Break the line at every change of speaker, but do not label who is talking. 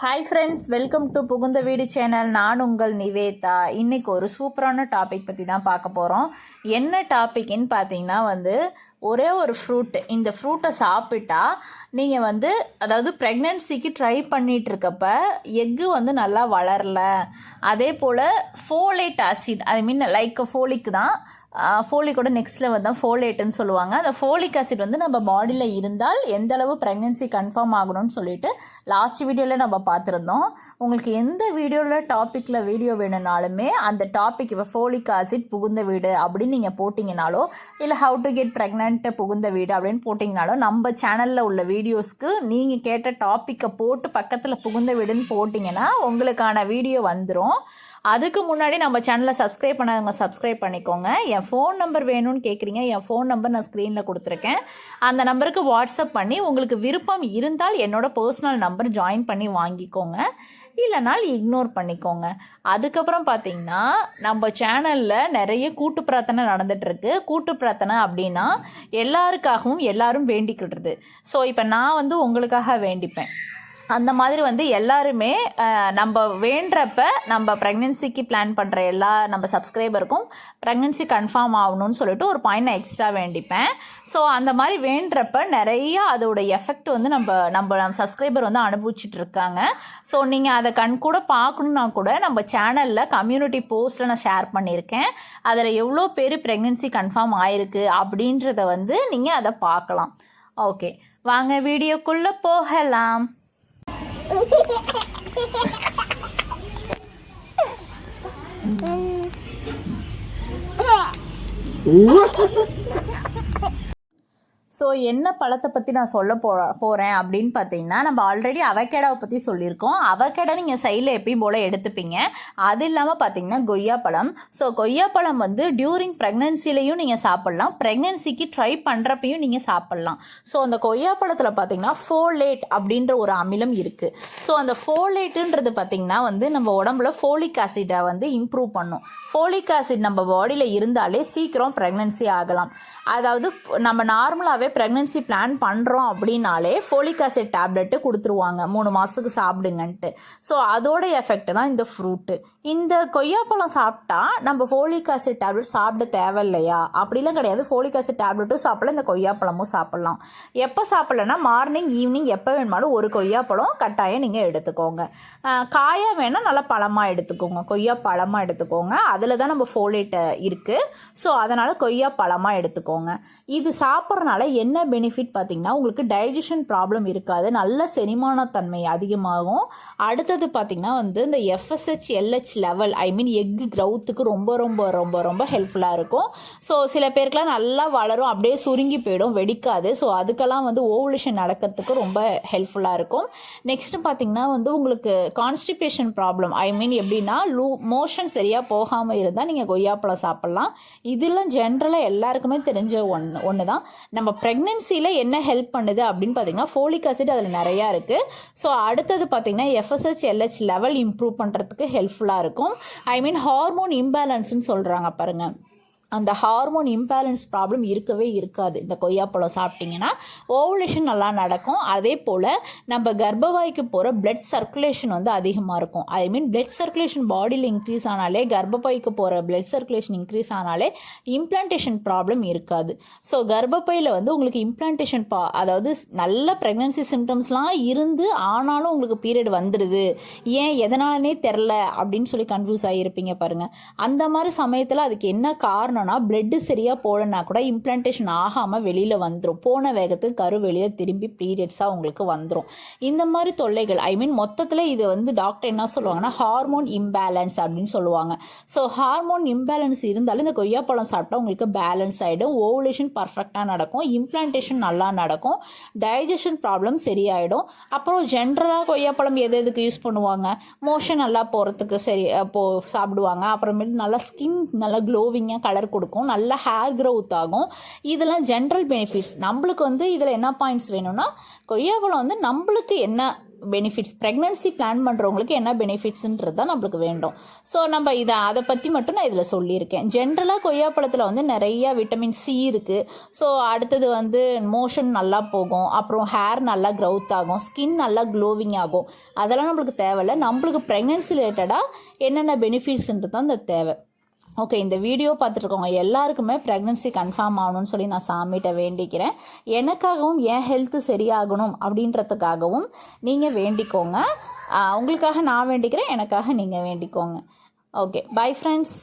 Hi friends, welcome to புகுந்த வீடு channel. நான் உங்கள் நிவேதா. இன்றைக்கி ஒரு சூப்பரான டாபிக் பற்றி தான் பார்க்க போகிறோம். என்ன டாபிக்னு பார்த்தீங்கன்னா ஒரே ஒரு ஃப்ரூட். இந்த ஃப்ரூட்டை சாப்பிட்டா நீங்கள் அதாவது ப்ரெக்னென்சிக்கு ட்ரை பண்ணிகிட்ருக்கப்ப எக்கு நல்லா வளரல. அதே போல் ஃபோலேட் ஆசிட், ஐ மீன் லைக் ஃபோலிக் தான், ஃபோலிக்கோட நெக்ஸ்ட்டில் தான் ஃபோலேட்டுன்னு சொல்லுவாங்க. அந்த ஃபோலிக் ஆசிட் நம்ம பாடியில் இருந்தால் எந்த அளவு ப்ரெக்னென்சி கன்ஃபார்ம் ஆகணும்னு சொல்லிட்டு லாஸ்ட் வீடியோவில் நம்ம பார்த்துருந்தோம். உங்களுக்கு எந்த டாப்பிக்கில் வீடியோ வேணும்னாலுமே அந்த டாபிக், இப்போ ஃபோலிக் ஆசிட் புகுந்த வீடு அப்படின்னு நீங்கள் போட்டிங்கனாலோ, இல்லை ஹவு டு கெட் ப்ரெக்னென்ட் புகுந்த வீடு அப்படின்னு போட்டிங்கனாலோ, நம்ம சேனலில் உள்ள வீடியோஸ்க்கு நீங்கள் கேட்ட டாப்பிக்கை போட்டு பக்கத்தில் புகுந்த வீடுன்னு போட்டிங்கன்னா உங்களுக்கான வீடியோ வந்துடும். அதுக்கு முன்னாடி நம்ம சேனலை சப்ஸ்கிரைப் பண்ணாதவங்க சப்ஸ்கிரைப் பண்ணிக்கோங்க. என் ஃபோன் நம்பர் வேணும்னு கேட்குறீங்க. என் ஃபோன் நம்பர் நான் ஸ்க்ரீனில் கொடுத்துருக்கேன். அந்த நம்பருக்கு வாட்ஸ்அப் பண்ணி உங்களுக்கு விருப்பம் இருந்தால் என்னோட பர்சனல் நம்பர் ஜாயின் பண்ணி வாங்கிக்கோங்க, இல்லைனால் இக்னோர் பண்ணிக்கோங்க. அதுக்கப்புறம் பார்த்தீங்கன்னா நம்ம சேனலில் நிறைய கூட்டு பிரார்த்தனை நடந்துகிட்ருக்கு. கூட்டு பிரார்த்தனை அப்படின்னா எல்லாருக்காகவும் எல்லாரும் வேண்டிக்கிடுறது. ஸோ இப்போ நான் உங்களுக்காக வேண்டிப்பேன். அந்த மாதிரி எல்லாருமே நம்ம வேண்டுறப்ப நம்ம ப்ரெக்னென்சிக்கு பிளான் பண்ணுற எல்லா நம்ம சப்ஸ்கிரைபருக்கும் ப்ரெக்னென்சி கன்ஃபார்ம் ஆகணும்னு சொல்லிட்டு ஒரு பாயிண்ட் நான் எக்ஸ்ட்ரா வேண்டிப்பேன். ஸோ அந்த மாதிரி வேண்டுறப்ப நிறையா அதோட எஃபெக்ட் நம்ம சப்ஸ்கிரைபர் அனுபவிச்சுட்டு இருக்காங்க. ஸோ நீங்கள் அதை கூட பார்க்கணுன்னா கூட நம்ம சேனலில் கம்யூனிட்டி போஸ்ட்டில் நான் ஷேர் பண்ணியிருக்கேன். அதில் எவ்வளோ பேர் ப்ரெக்னென்சி கன்ஃபார்ம் ஆயிருக்கு அப்படின்றத நீங்கள் அதை பார்க்கலாம். ஓகே, வாங்க வீடியோக்குள்ளே போகலாம். ஸோ என்ன பழத்தை பற்றி நான் சொல்ல போகிறேன் அப்படின்னு பார்த்தீங்கன்னா, நம்ம ஆல்ரெடி அவகேடாவை பற்றி சொல்லியிருக்கோம். அவகேடா நீங்கள் சைடில் எப்பயும் போல் எடுத்துப்பீங்க. அது இல்லாமல் பார்த்தீங்கன்னா கொய்யாப்பழம். ஸோ கொய்யாப்பழம் டியூரிங் ப்ரெக்னென்சிலையும் நீங்கள் சாப்பிட்லாம், ப்ரெக்னென்சிக்கு ட்ரை பண்ணுறப்பையும் நீங்கள் சாப்பிட்லாம். ஸோ அந்த கொய்யாப்பழத்தில் பார்த்தீங்கன்னா ஃபோலேட் அப்படின்ற ஒரு அமிலம் இருக்குது. ஸோ அந்த ஃபோலேட்டுன்றது பார்த்தீங்கன்னா நம்ம உடம்புல ஃபோலிக் ஆசிடை இம்ப்ரூவ் பண்ணும். ஃபோலிக் ஆசிட் நம்ம பாடியில் இருந்தாலே சீக்கிரம் ப்ரெக்னென்சி ஆகலாம். அதாவது நம்ம நார்மலாகவே ப்ரெக்னென்சி பிளான் பண்ணுறோம் அப்படின்னாலே ஃபோலிக் ஆசிட் டேப்லெட்டு கொடுத்துருவாங்க, 3 மாதத்துக்கு சாப்பிடுங்கன்ட்டு. ஸோ அதோட எஃபெக்ட் தான் இந்த ஃப்ரூட்டு. இந்த கொய்யாப்பழம் சாப்பிட்டா நம்ம ஃபோலிக் ஆசிட் டேப்லெட் சாப்பிட தேவையில்லையா? அப்படிலாம் கிடையாது. ஃபோலிக் ஆசிட் டேப்லெட்டும் சாப்பிடலாம், இந்த கொய்யாப்பழமும் சாப்பிட்லாம். எப்போ சாப்பிட்லன்னா மார்னிங் ஈவினிங் எப்போ வேணுமாலும் ஒரு கொய்யாப்பழம் கட்டாயம் நீங்கள் எடுத்துக்கோங்க. காயாக வேணால் நல்லா பழமாக எடுத்துக்கோங்க, கொய்யா பழமாக எடுத்துக்கோங்க. அதில் தான் நம்ம ஃபோலேட் இருக்குது. ஸோ அதனால் கொய்யா பழமாக எடுத்துக்கோங்க. இது சாப்பிட்றதுனால என்ன பெனிஃபிட் பார்த்தீங்கன்னா, உங்களுக்கு டைஜஷன் ப்ராப்ளம் இருக்காது, நல்ல செரிமானத்தன்மை அதிகமாகும். அடுத்தது பார்த்தீங்கன்னா இந்த FSH LH லெவல், ஐ மீன் எக் க்ரௌத்துக்கு ரொம்ப ரொம்ப ரொம்ப ரொம்ப ஹெல்ப்ஃபுல்லாக இருக்கும். ஸோ சில பேருக்குலாம் நல்லா வளரும், அப்படியே சுருங்கி போயிடும், வெடிக்காது. ஸோ அதுக்கெல்லாம் ஓவுலேஷன் நடக்கிறதுக்கு ரொம்ப ஹெல்ப்ஃபுல்லாக இருக்கும். நெக்ஸ்ட்டு பார்த்தீங்கன்னா உங்களுக்கு கான்ஸ்டிபேஷன் ப்ராப்ளம், ஐ மீன் எப்படின்னா மோஷன் சரியாக போகாமல் இருந்தால் நீங்கள் கொய்யாப்பழம் சாப்பிட்லாம். இதெல்லாம் ஜென்ரலாக எல்லாருக்குமே தெரிஞ்ச ஒன்று தான். நம்ம ப்ரெக்னென்சியில் என்ன ஹெல்ப் பண்ணுது அப்படின்னு பார்த்தீங்கன்னா ஃபோலிக் ஆசிட் அதில் நிறையா இருக்குது. ஸோ அடுத்தது பார்த்தீங்கன்னா FSH LH லெவல் இம்ப்ரூவ் பண்ணுறதுக்கு ஹெல்ப்ஃபுல்லாக இருக்கும். ஐ மீன் ஹார்மோன் இம்பேலன்ஸ்ன்னு சொல்கிறாங்க பாருங்கள், அந்த ஹார்மோன் இம்பேலன்ஸ் ப்ராப்ளம் இருக்கவே இருக்காது. இந்த கொய்யாப்பழம் சாப்பிட்டிங்கன்னா ஓவுலேஷன் நல்லா நடக்கும். அதே போல் நம்ம கர்ப்பவாய்க்கு போகிற பிளட் சர்க்குலேஷன் அதிகமாக இருக்கும். ஐ மீன் பிளட் சர்க்குலேஷன் பாடியில் இன்க்ரீஸ் ஆனாலே, கர்ப்பப்பைக்கு போகிற பிளட் சர்க்குலேஷன் இன்க்ரீஸ் ஆனாலே இம்ப்ளான்டேஷன் ப்ராப்ளம் இருக்காது. ஸோ கர்ப்பப்பையில் உங்களுக்கு இம்ப்ளான்டேஷன் அதாவது நல்ல ப்ரெக்னன்சி சிம்டம்ஸ்லாம் இருந்து ஆனாலும் உங்களுக்கு பீரியட் வந்துடுது, ஏன் எதனாலனே தெரில அப்படின்னு சொல்லி கன்ஃபியூஸ் ஆகியிருப்பீங்க பாருங்கள். அந்த மாதிரி சமயத்தில் அதுக்கு என்ன காரணம், பிளட் சரியாக போடனா கூட இம்ப்ளான்டேஷன் ஆகாமல் வெளியில் வந்துடும். போன வேகத்துக்கு கரு வெளியில் திரும்பி பீரியட்ஸாக உங்களுக்கு வந்துடும். இந்த மாதிரி தொல்லைகள், ஐ மீன் மொத்தத்தில் இது டாக்டர் என்ன சொல்லுவாங்கன்னா ஹார்மோன் இம்பேலன்ஸ் அப்படின்னு சொல்லுவாங்க. ஸோ ஹார்மோன் இம்பேலன்ஸ் இருந்தாலும் இந்த கொய்யாப்பழம் சாப்பிட்டா உங்களுக்கு பேலன்ஸ் ஆகிடும், ஓவுலேஷன் பர்ஃபெக்டாக நடக்கும், இம்ப்ளான்டேஷன் நல்லா நடக்கும், டைஜஷன் ப்ராப்ளம் சரியாயிடும். அப்புறம் ஜென்ரலாக கொய்யாப்பழம் எதுக்கு யூஸ் பண்ணுவாங்க, மோஷன் நல்லா போகிறதுக்கு சாப்பிடுவாங்க. அப்புறமேட்டு நல்லா ஸ்கின் நல்லா க்ளோவிங்காக கலர் கொடுக்கும், நல்ல ஹேர் க்ரோத் ஆகும். இதெல்லாம் ஜென்ரல் பெனிஃபிட்ஸ். நம்மளுக்கு இதில் என்ன பாயிண்ட்ஸ் வேணும்னா, கொய்யாப்பழம் நம்மளுக்கு என்ன பெனிஃபிட்ஸ், ப்ரெக்னன்சி பிளான் பண்ணுறவங்களுக்கு என்ன பெனிஃபிட்ஸுன்றது தான் நம்மளுக்கு வேண்டும். ஸோ நம்ம அதை பற்றி மட்டும் நான் இதில் சொல்லியிருக்கேன். ஜென்ரலாக கொய்யாப்பழத்தில் வந்து நிறைய விட்டமின் சி இருக்குது. ஸோ அடுத்தது வந்து மோஷன் நல்லா போகும், அப்புறம் ஹேர் நல்லா க்ரௌத் ஆகும், ஸ்கின் நல்லா க்ளோவிங் ஆகும். அதெல்லாம் நம்மளுக்கு தேவையில்லை. நம்மளுக்கு ப்ரெக்னன்சி ரிலேட்டடாக என்னென்ன பெனிஃபிட்ஸ்ன்றது தான் இந்த தேவை. ஓகே, இந்த வீடியோ பார்த்துருக்கவங்க எல்லாருக்குமே ப்ரெக்னன்சி கன்ஃபார்ம் ஆகணும்னு சொல்லி நான் சாமிகிட்ட வேண்டிக்கிறேன். எனக்காகவும் என் ஹெல்த்து சரியாகணும் அப்படின்றதுக்காகவும் நீங்கள் வேண்டிக்கோங்க. உங்களுக்காக நான் வேண்டிக்கிறேன், எனக்காக நீங்கள் வேண்டிக்கோங்க. Okay, bye friends.